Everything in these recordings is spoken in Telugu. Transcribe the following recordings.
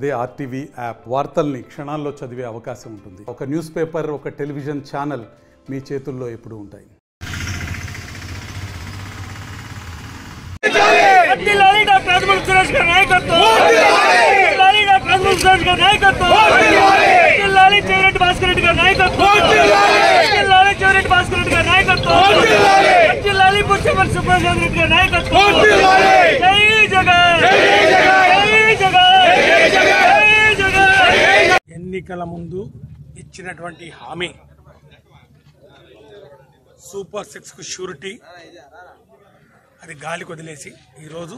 అదే ఆర్టీవీ యాప్ వార్తల్ని క్షణాల్లో చదివే అవకాశం ఉంటుంది. ఒక న్యూస్ పేపర్, ఒక టెలివిజన్ ఛానల్ మీ చేతుల్లో ఎప్పుడూ ఉంటాయి. ఎన్నికల ముందు ఇచ్చినటువంటి హామీ సూపర్ 6 కు షూరిటీ అది గాలికి వదిలేసి ఈరోజు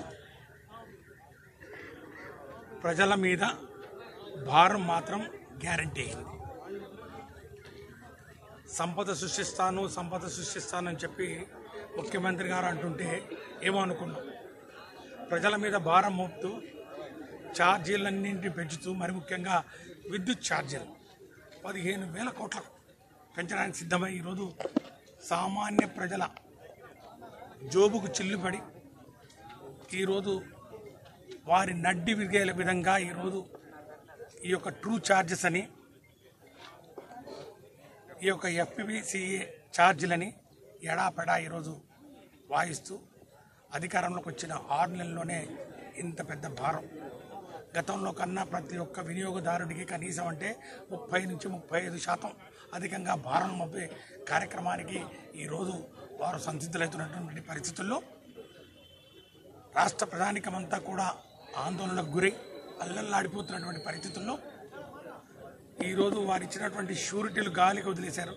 ప్రజల మీద భారం మాత్రం గ్యారంటీ అయింది. సంపద సృష్టిస్తానని చెప్పి ముఖ్యమంత్రి గారు అంటుంటే ఏమో అనుకున్నాం. ప్రజల మీద భారం మోపుతూ ఛార్జీలన్నింటినీ పెంచుతూ మరి ముఖ్యంగా విద్యుత్ ఛార్జీలు 15,000 కోట్లకు పెంచడానికి సిద్ధమై ఈరోజు సామాన్య ప్రజల జోబుకు చిల్లుపడి ఈరోజు వారి నడ్డి విరిగేల విధంగా ఈరోజు ఈ యొక్క ట్రూ ఛార్జెస్ అని, ఈ యొక్క FPPCA ఛార్జీలని ఎడాపెడా ఈరోజు వాయిస్తూ అధికారంలోకి వచ్చిన 6 నెలల్లోనే ఇంత పెద్ద భారం. గతంలో కన్నా ప్రతి ఒక్క వినియోగదారుడికి కనీసం అంటే 30 నుంచి 35% అధికంగా భారం మోపే కార్యక్రమానికి ఈరోజు వారు సంసిద్ధులవుతున్నటువంటి పరిస్థితుల్లో రాష్ట్ర ప్రజానికమంతా కూడా ఆందోళనకు గురై అల్లల్లాడిపోతున్నటువంటి పరిస్థితుల్లో ఈరోజు వారు ఇచ్చినటువంటి షూరిటీలు గాలికి వదిలేశారు.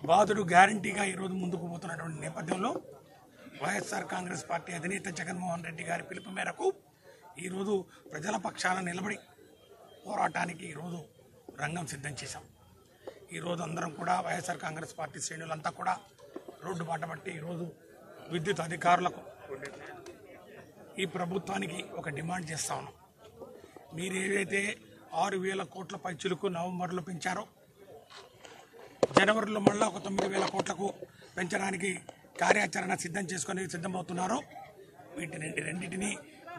బాధుడు గ్యారంటీగా ఈరోజు ముందుకు పోతున్నటువంటి నేపథ్యంలో వైఎస్ఆర్ కాంగ్రెస్ పార్టీ అధినేత జగన్మోహన్ రెడ్డి గారి పిలుపు మేరకు ఈరోజు ప్రజల పక్షాన నిలబడి పోరాటానికి ఈరోజు రంగం సిద్ధం చేశాం. ఈరోజు అందరం కూడా వైఎస్ఆర్ కాంగ్రెస్ పార్టీ శ్రేణులంతా కూడా రోడ్డు బాట పట్టి ఈరోజు విద్యుత్ అధికారులకు ఈ ప్రభుత్వానికి ఒక డిమాండ్ చేస్తా ఉన్నాం. మీరు ఏదైతే 6,000 కోట్ల పైచులకు నవంబర్లో పెంచారో, జనవరిలో మళ్ళీ ఒక 9,000 కోట్లకు పెంచడానికి కార్యాచరణ సిద్ధమవుతున్నారో వీటిని రెండింటినీ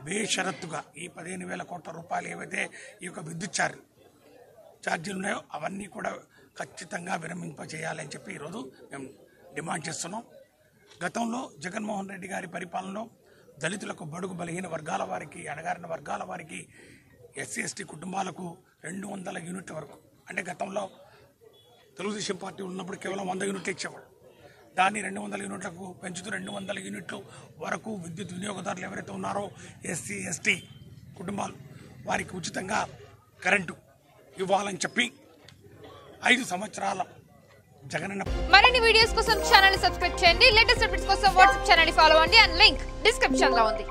బేషరత్తుగా ఈ 15,000 కోట్ల రూపాయలు ఏవైతే ఈ యొక్క విద్యుత్ ఛార్జీలు ఉన్నాయో అవన్నీ కూడా ఖచ్చితంగా విరమింపజేయాలని చెప్పి ఈరోజు మేము డిమాండ్ చేస్తున్నాం. గతంలో జగన్మోహన్ రెడ్డి గారి పరిపాలనలో దళితులకు, బడుగు బలహీన వర్గాల వారికి, అణగారిన వర్గాల వారికి, SC/ST కుటుంబాలకు 200 యూనిట్ల వరకు, అంటే గతంలో తెలుగుదేశం పార్టీ ఉన్నప్పుడు కేవలం 100 యూనిట్లు ఇచ్చేవాడు. దాన్ని 200 యూనిట్లకు పెంచుతూ 200 యూనిట్లు వరకు విద్యుత్ వినియోగదారులు ఎవరైతే ఉన్నారో SC/ST కుటుంబాలు వారికి ఉచితంగా కరెంటు ఇవ్వాలని చెప్పి 5 సంవత్సరాల జగనన్న. మరిన్ని వీడియోస్ కోసం ఛానల్ ని సబ్స్క్రైబ్ చేయండి. లేటెస్ట్ అప్డేట్స్ కోసం వాట్సాప్ ఛానల్ ని ఫాలో అవ్వండి. అండ్ లింక్ డిస్క్రిప్షన్ లో ఉంది.